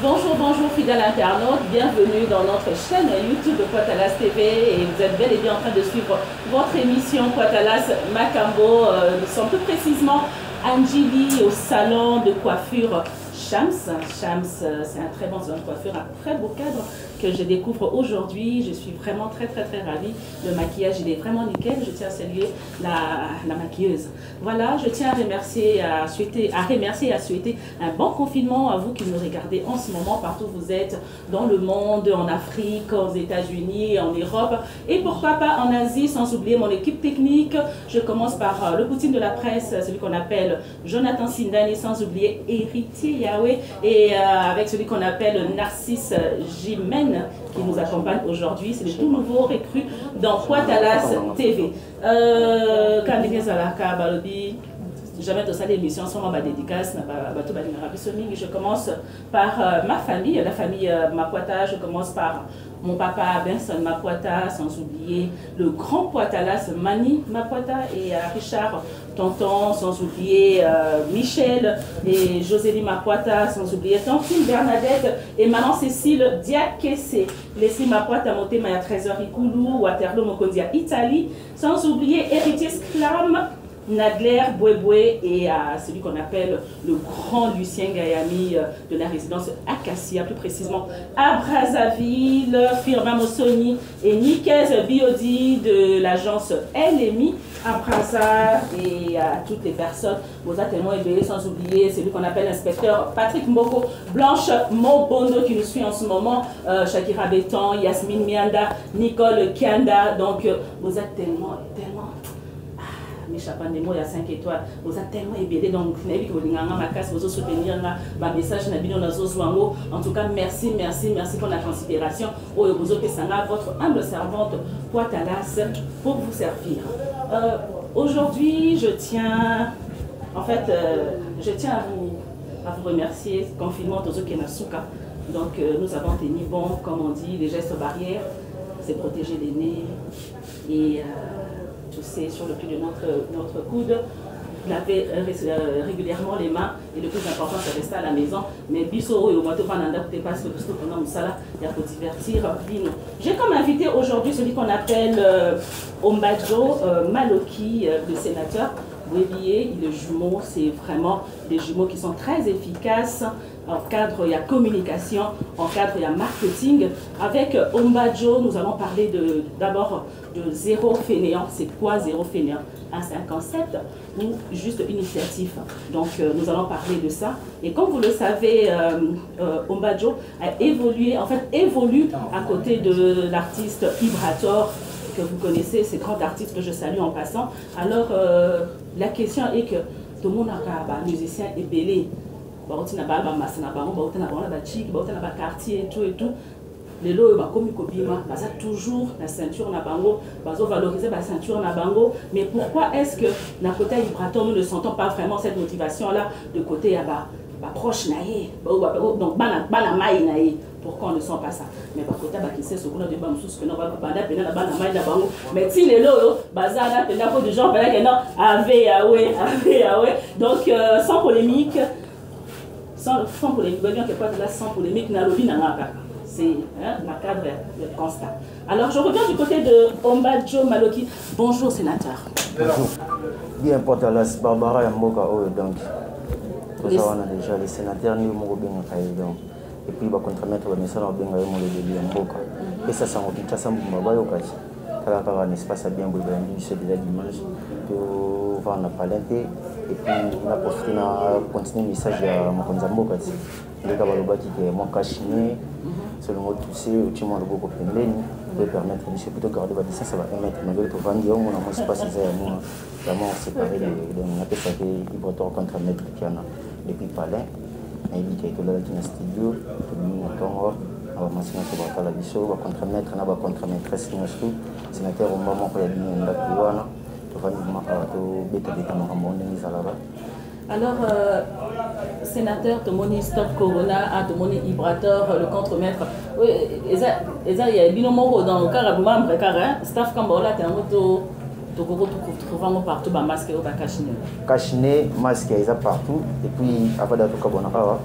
Bonjour, bonjour fidèles internautes, bienvenue dans notre chaîne YouTube de Poitalas TV et vous êtes bel et bien en train de suivre votre émission Poitalas Makambo. Nous sommes plus précisément à Njili au salon de coiffure Shams. Shams, c'est un très bon salon de coiffure, un très beau cadre que je découvre aujourd'hui. Je suis vraiment très ravie. Le maquillage, il est vraiment nickel. Je tiens à saluer la maquilleuse. Voilà, je tiens à remercier et à souhaiter un bon confinement à vous qui nous regardez en ce moment, partout où vous êtes, dans le monde, en Afrique, aux États-Unis, en Europe et pourquoi pas en Asie, sans oublier mon équipe technique. Je commence par le Poutine de la presse, celui qu'on appelle Jonathan Sindani, sans oublier Héritier Yahweh, et avec celui qu'on appelle Narcisse Jimen, qui nous accompagne aujourd'hui. C'est le tout nouveau recrue dans Poitalas TV. Jamais de ça l'émission sans ma dédicace. Je commence par ma famille, la famille Mapuata. Je commence par mon papa Benson Mapuata, sans oublier le grand Poitalas Mani Mapuata et Richard Tonton, sans oublier Michel et Josélie Mapuata, sans oublier Tantine Bernadette et Maman Cécile Diakese. Laissez Mapuata monter à 13h Ikoulou, Waterloo Mokondia Italie, sans oublier Héritier Sklam, Nadler Bouéboué et celui qu'on appelle le grand Lucien Gayami de la résidence Acacia, plus précisément à Brazzaville, Firma Mossoni et Nikez Biodi de l'agence LMI à Brazza, et à toutes les personnes, vous êtes tellement éveillés, sans oublier celui qu'on appelle l'inspecteur Patrick Mboko, Blanche Mobondo qui nous suit en ce moment, Shakira Béton, Yasmine Mianda, Nicole Kianda. Donc vous êtes tellement mes chapeaux de mots, il y a 5 étoiles. Vous êtes tellement ébélés, donc vous avez ma casse, vous soutenir ma message. En tout cas, merci pour la considération. Vous avez votre humble servante Poitalas pour vous servir. Aujourd'hui, je tiens à vous remercier. Confinement de Kenasuka. Donc, nous avons tenu bon, comme on dit, les gestes barrières, c'est protéger les nez et tu sais, sur le pli de notre coude, laver régulièrement les mains, et le plus important c'est rester à la maison. Mais biso et au moto pananda parce que tout ce qu'on a ça là, il y a pour divertir Lino. J'ai comme invité aujourd'hui celui qu'on appelle Ombadjo Maloki, le sénateur. Vous voyez, le jumeau, c'est vraiment des jumeaux qui sont très efficaces. En cadre, il y a communication, en cadre, il y a marketing. Avec Ombadjo, nous allons parler d'abord de zéro fainéant. C'est quoi zéro fainéant? C'est un concept ou juste une initiative. Donc, nous allons parler de ça. Et comme vous le savez, Ombadjo évolue à côté de l'artiste Ibrator, que vous connaissez, ces grands artistes que je salue en passant. Alors, la question est que tout le monde a un musicien ébélé. Il y a quartier et tout. Les lots toujours la ceinture na bango, valoriser la ceinture na bango. Mais pourquoi est-ce que d'un côté Ibrator nous ne sentons pas vraiment cette motivation là de côté proche naïe, donc pourquoi on ne sent pas ça? Mais par contre, qui sait ce qu'on a de bam sous que non va mais si les lots bazar là du genre donc sans polémique, sans polémique c'est ma cadre constat. Alors je reviens du côté de Ombadjo Maloki. Bonjour sénateur. Bonjour. Bien Poitalas Barbara Yamboka donc déjà les sénateurs ni mo bien donc et puis contre-mettre le message bien mo le Yamboka et ça on dit ça mbumba bayo kati kala un espace bien beau c'est déjà dimanche to va na palente et puis on a profité na continuer message à Mokonza Mboka ti le kabaloba qui est mon cachiné selon moi tu sais tu m'as le beaucoup pembeni peut permettre de plutôt garder la distance, ça va permettre malgré tout vendre on a moins espace vraiment séparé donc on a fait ça que Ibrator contre mettre qui en a depuis palais et il qui est là dans le studio tout le monde encore on va masser sur la biso va contre mettre na va contre maîtresse nous sénateur on va monter bien la piwana to va to beta na monde ni zalaba. Alors, sénateur, Tomoni Stop Corona, à Tomoni Ibrator, le contre-maître. Oui, il y a un binomo dans le carabouman, staff Kambola, tu as un moto, tu trouves partout, masque ou cachiné. Cachiné, masque, ils sont partout. Et puis, avant d'être Kabonara,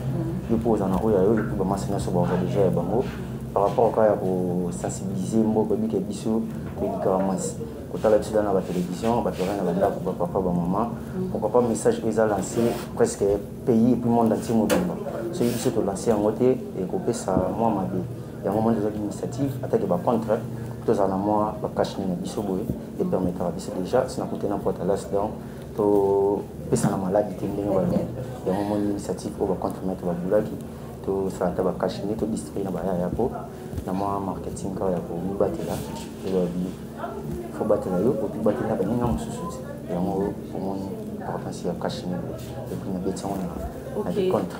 yo pose na oya yo puis ba masina so ba déjà ya bango par rapport à sensibiliser mbo babi ke biso médicaments kotala biso dans la télévision ba terrain na banda pour papa ba maman pourquoi pas message que ça lancé presque pays et puis monde entier mobile so yi biso to lancer en côté et couper ça moi mabe ya moment des initiatives attaque ba contre tous en moi ba cache na biso boye et permettra biso déjà si na côté na porte là donc to pesa na maladie tendenge ba ya moment initiative au ba contre mettre ba bulaki to ça ta ba cache ni to distribuer na ba ya po na moi marketing ka ya ko mi batela et ba bi faut battre yo pour battre na ba ninga mususu ya mo mon potentiel cache ni et puis na betia on a contre.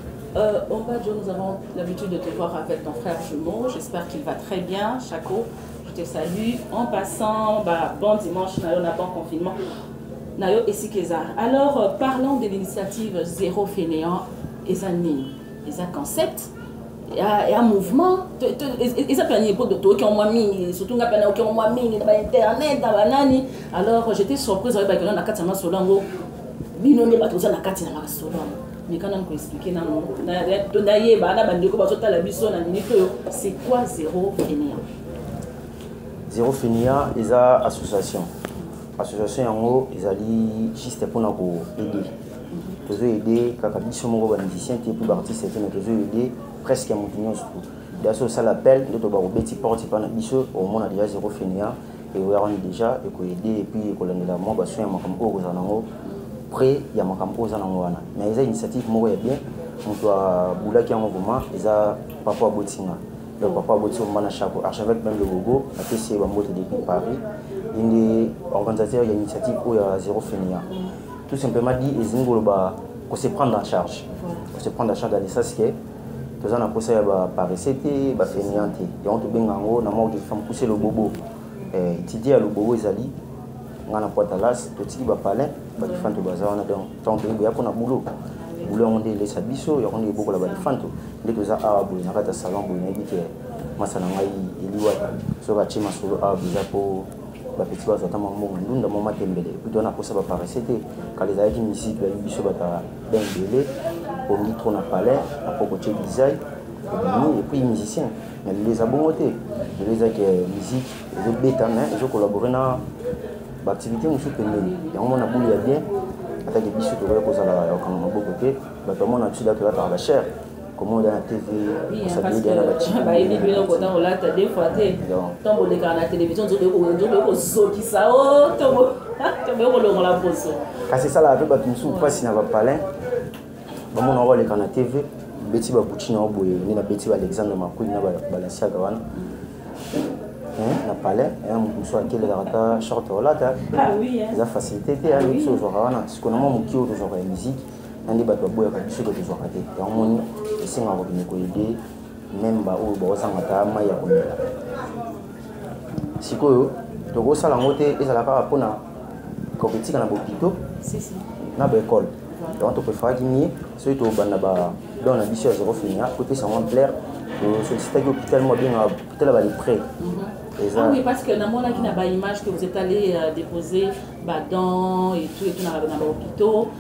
Ombadjo, nous avons l'habitude de te voir avec ton frère jumeau. J'espère qu'il va très bien. Chaco, je te salue. En passant, bon dimanche, Nayo n'a pas confinement. Nayo et Sikézar. Alors, parlons de l'initiative Zéro Fainéant et Zanine. Ils ont un concept, il y a un mouvement. Ils ont plein de d'auto qui ont moins mis, surtout qui ont moins mis dans Internet, dans la nani. Alors, j'étais surprise avec la Katana Solango. Bino ne pas tout ça na Katana Solango. Mais quand on peut expliquer, c'est quoi Zéro Fainéant? Zéro Fainéant, ils ont association. Association en haut, ils ont juste pour nous aider. Ils ont aidé, quand ils sont musiciens, ils ont artistes, ils ont aidé presque à mon opinion. D'ailleurs, ça l'appelle, de Tobago Betty Porte, ils ont au moins déjà Zéro Fainéant, et on a déjà, et qu'on aide, et puis on a la moi, parce qu'il y a un après il y a ma campose en wana mais les initiatives moi bien on doit boula qui en mouvement ils a papa botinga le papa botinga mana chapeau archevêque même le logo a fait c'est bambo depuis Paris une organisateur il y a une initiative où il y a Zéro Fainéant tout simplement dit ils ngolo ba qu'on se prendre en charge on se prendre en charge dans les sens que tous en a posé ba recette ba fainéante et on te bengango na mort de femme pousser le bobo étudier le bobo ezali ngana potalas totiki ba palais ba fanto bazana donc tant que ya kona boulot on dit les sabiso ya on dit beaucoup la ba fanto ndeko za abu na kata salon bo na bike masana ngai iliwata so ba chima solo abu za po ba petit bazo tama mo ndunda mo matembele puis on a posé ba paresete kale za ki musique ba biso ba ta bembele au micro na palais à propos de design et puis musicien mais les abongoté les a que musique les bêta mais ils ont collaboré na activité nous soutenons et on a boulé bien avec des bijoux de cause à la comme on beaucoup côté bah tout le monde a tué là par la chair comment dans la TV ça dit dans la TV bah il dit donc dans la télé des fois tombe les canaux la télévision de zo qui ça oh tombe on la pose quand c'est ça la avec bah tout sous pas si n'a pas parler bah mon envoie les canaux la TV beti ba buchina oboye ni na beti ba Alexandre Makui na balancer gawana na palais un soit quel est la short là ah oui ça facilité à nous sur wana ce qu'on a mon kio de genre musique andi ba to boya ka biso ko zo raté et on moni c'est ma robine ko aider même ba o ba sanga ta ma ya ko mela sikoyo to go sala ngote ezala ka pona ko betika na bopito si na ba école donc on peut faire gagner ceux to bana ba dans la biso Zéro Fainéant côté ça va plaire solliciter l'hôpital moi bien hôpital va les prêts. Ah oui, parce que dans mon qui n'a pas image que vous êtes allé déposer dents et tout dans l'hôpital.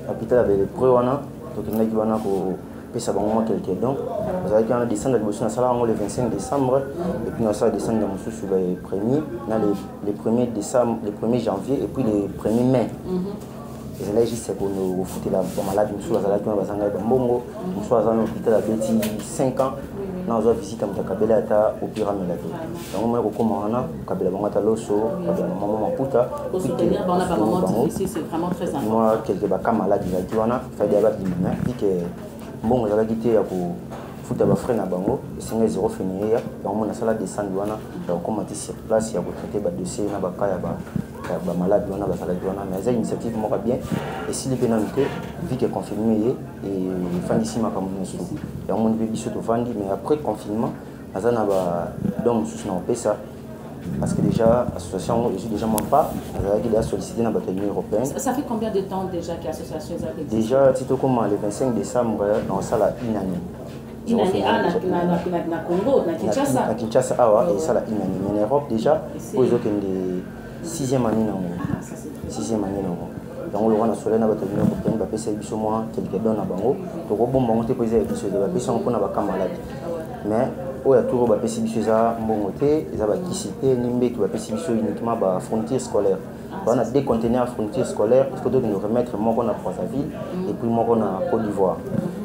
L'hôpital avait les prêts donc il y a qui vont pour ça va moins quelques dents. Vous avez qu'un descendre de la salle le 25 décembre et puis on va descendre dans sur les premiers, les 1er décembre, les 1er janvier et puis les 1er mai. Et là juste pour nous foutre la malade nous sur la salle qui va s'engager dans bongo, nous soit dans l'hôpital à Betty 5 ans. Nous avons visité Kabela au pyramide. Donc, on a recommandé Kabela Bangataloso, Kabela Maman Maputa. Pour soutenir la maman ici, c'est vraiment très important. Moi, quelques malades, il y a fait des abats dit que bon, on a quitté pour foutre la frère à Bango, et c'est Zéro Fainéant. Donc, on a ça descendre, on a commencé sur place, il y a traité le dossier, il y a malade, mais c'est une initiative bien. Et si les pénalités, vu que confinement et fin d'ici ma commune et on dit biso to vandi mais après confinement azana ba donc sous na pesa parce que déjà l'association je suis déjà même pas qui a sollicité dans la Union européenne. Ça fait combien de temps déjà que l'association existe? Déjà tito comme le 25 décembre dans ça la une année. Une année na Congo na Kinshasa. Na Kinshasa et ça la une année mais en Europe déjà pour les autres de 6e année non. 6e année non. yango lokola na soleil na bato bino kopeni bapesa biso mwa quelque don na bango tokobomba ngo te mpo eza ya biso te bapesa yango mpona baka malade mais oyo aturo bapesi biso eza mbongo te eza bakisi te nimbeki bapesi biso uniquement bafrontière scolaire on a deux conteneurs fourniture scolaire il faut nous remettre moko na Brazzaville et puis moko na Côte d'Ivoire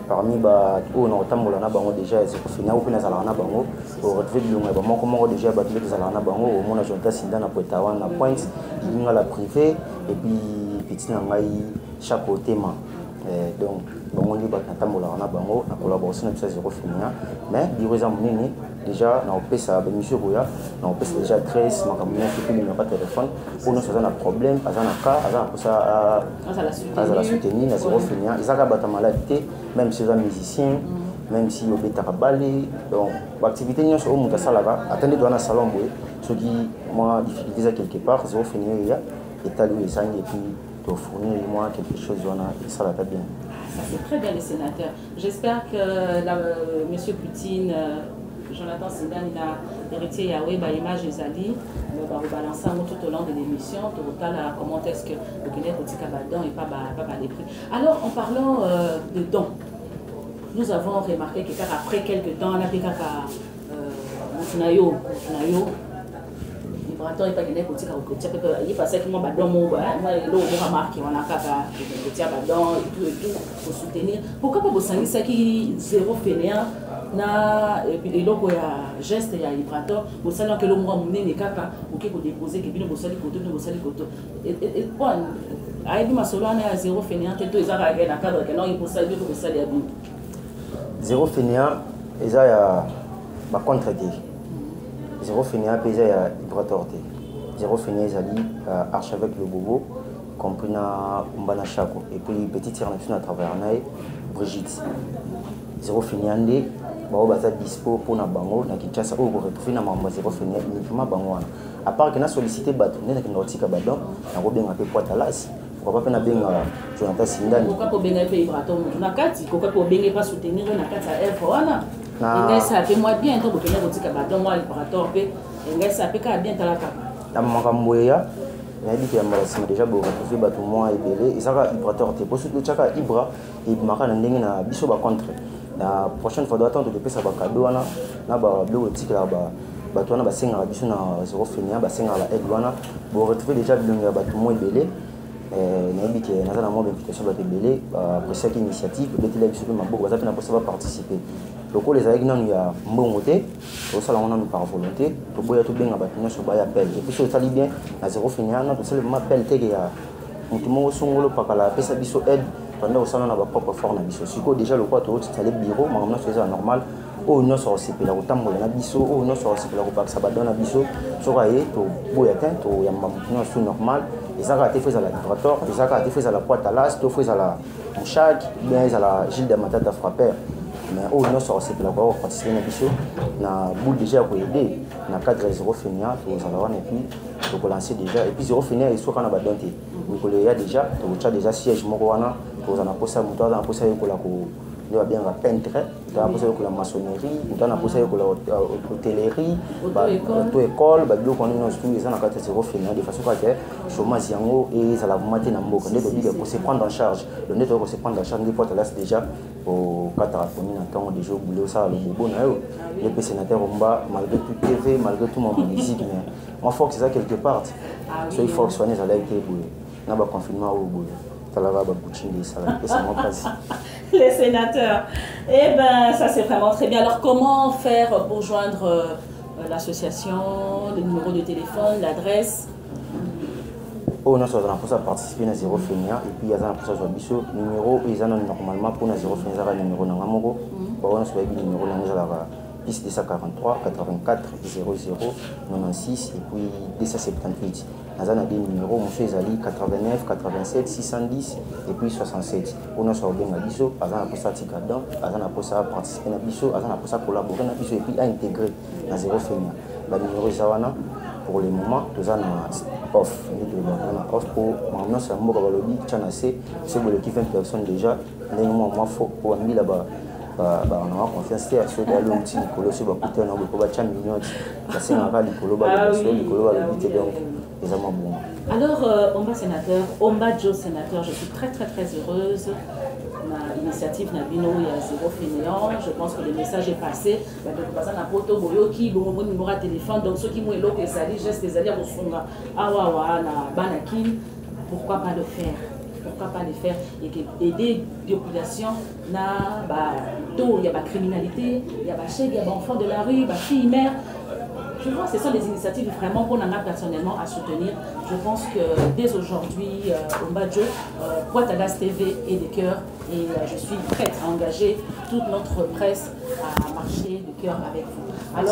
parmi ba o na otambola na bango déjà c'est ko fina ou na zala na bango pour retrouver bilongo ba moko déjà ba tele zala na bango au mona jonta sinda na Poetawan na Pointe linga la privé et puis petit na ngai chaque côté ma donc bango ndi ba tambola na bango na collaboration na zéro fina mais biro za munini déjà na opesa ba monsieur Boya na opesa déjà 13 makambo na kipi numéro de téléphone pour nous ça un problème azana ka azana pour ça azala soutenir na zéro fina izaka bata maladie même si les musiciens même si au beta balé donc l'activité nous au muta salaka attendez dans un salon boy ce qui moi difficulté quelque part zéro fina il y a étalé les et puis de fournir moi quelque chose ça va bien. Ça c'est très bien les sénateurs. J'espère que monsieur Poutine Jonathan Sindan, il a hérité Yahweh, l'image des Ali, on va rebalancer tout au long de l'émission, comment est-ce que le Guinée politique a don et pas les prix. Alors, en parlant de dons, nous avons remarqué qu'après quelques temps, on a fait Moutunayo, Libraton et pas Guinée politique à côté, il passait que moi, moi, je remarque qu'on a fait badon et tout, pour soutenir. Pourquoi pas vous savez ça qui zéro fainéant? Na eloko ya geste ya Librator bosala ke lo mwa munene kaka oke ko déposer ke bino bosali koto et bon aibi masolo na ya zéro fainéant to ezaka na cadre ke non bosali ko bosali ya bino zéro fainéant eza ya ba contraté zéro fainéant pesa ya Librator te zéro fainéant ezali archevêque le bobo compris na Umbana Chako et puis petite sœur na travers na Brigitte zéro fainéant de bao baza dispo pour na bango na Kinshasa ou retrouver na mambo zéro fainéant uniquement bango wana à part que na sollicité bato ndena kinotika badon na ko benga pe poitalas pourquoi pas na benga Jonathan Sindani pourquoi ko benga pe Librator na kati pourquoi ko benga pas soutenir na kati ya F wana ngai ça fait moi bien to bokenya kotika badon moi Librator pe ngai ça fait ka bien talaka na makambo ya na dit que mbalasi déjà bo retrouver bato moi ebele ezaka Librator te posu tchaka Ibra et maka na ndenge na biso ba contre. La prochaine fois, on doit attendre de passer un cadeau. On a bibliothèque là-bas. On a bassin à biso na zéro fainéant, bassin à la aide. On retrouver déjà le bateau moins belé. On a dit que nous avons une invitation à belé. Pour cette initiative, le bété là biso ma beaucoup. On a pas participer. Donc les aigles nous y a bon côté. Au salon on a nous par volonté. Pour boire tout bien à bateau sur bail appel. Et puis ça dit bien na zéro fainéant. Tout ça le m'appelle te ya. Tout le monde songolo par la pesa biso aide. Pendant au salon on a ba propre fort na biso. Siko déjà le quoi tout installé bureau, mais maintenant c'est normal. Oh non sur CP la rotam na biso, oh non sur CP la ropak ça ba donne na biso. Soraye to boya tin to ya mamuna sous normal. Et ça a été fait à la Librator, et ça a été fait à la Poitalas, tout fait à la Mouchak, bien à la Gilles de Matata Frapper. Mais oh non sur CP la ropak participer na biso. Na boule déjà pour aider. Na cadre zéro fainéant, to ça va et puis to lancer déjà et puis zéro fainéant et soit qu'on a ba donné. Donc il y a déjà to déjà siège moko wana. Vous en avez posé mutual, on a posé la bien la peintre, on a posé la maçonnerie, on a posé la hôtellerie, l'auto-école, donc on a tous les ans à zéro fainéant de façon que chômage yango et ça la matin na mboka ndeko dit que se prendre en charge le net ko se prendre en charge des portes là déjà au 4 à temps de jour boulot ça le bobo na yo les sénateurs omba malgré tout TV malgré tout mon musique mais on faut que c'est ça quelque part so il faut que soigner ça là été boulot na ba confinement au boulot. Les sénateurs. Eh bien, ça c'est vraiment très bien. Alors, comment faire pour joindre l'association, le numéro de téléphone, l'adresse? Oh, non, ça va participer à zéro fainéant et puis il y a un numéro, ils en ont normalement pour zéro fainéant, numéro dans Namoro. Pour on se fait numéro dans piste 243 84 00 96 et puis 278. Nous avons des numéros, M. Zali 89 87 610 et puis 67. Pour nous, on a biso, on a pour ça tigadon, on a pour ça participer à biso, on a pour ça collaborer à biso et puis intégrer dans zéro fainéant. Le numéro Zawana pour le moment, nous avons off. On a off pour maintenant c'est un mot qui va le dire, c'est qui 20 personnes déjà. Moi faut pour amener là-bas. on a confiance à ceux qui ont petit Nicolo sur le côté on a beaucoup de champignons parce que on a Nicolo Nicolo va le donc les amants bon. Alors Omba sénateur, Omba Joe sénateur, je suis très heureuse. L'initiative Nabino, il y a zéro fainéant. Je pense que le message est passé. Il y a des personnes à Poto, Boyoki, bon numéro de téléphone. Donc ceux qui m'ont éloigné, les alliés, gestes, les alliés, Awawa, Banakin, pourquoi pas le faire? Pourquoi pas le faire et aider les populations? Il y a la criminalité, il y a des enfants de la rue, des filles mères. Tu vois, ce sont des initiatives vraiment qu'on en a personnellement à soutenir. Je pense que dès aujourd'hui, Omba Joe, Poitadas TV est de cœur et je suis prête à engager toute notre presse à marcher de cœur avec vous. Alors,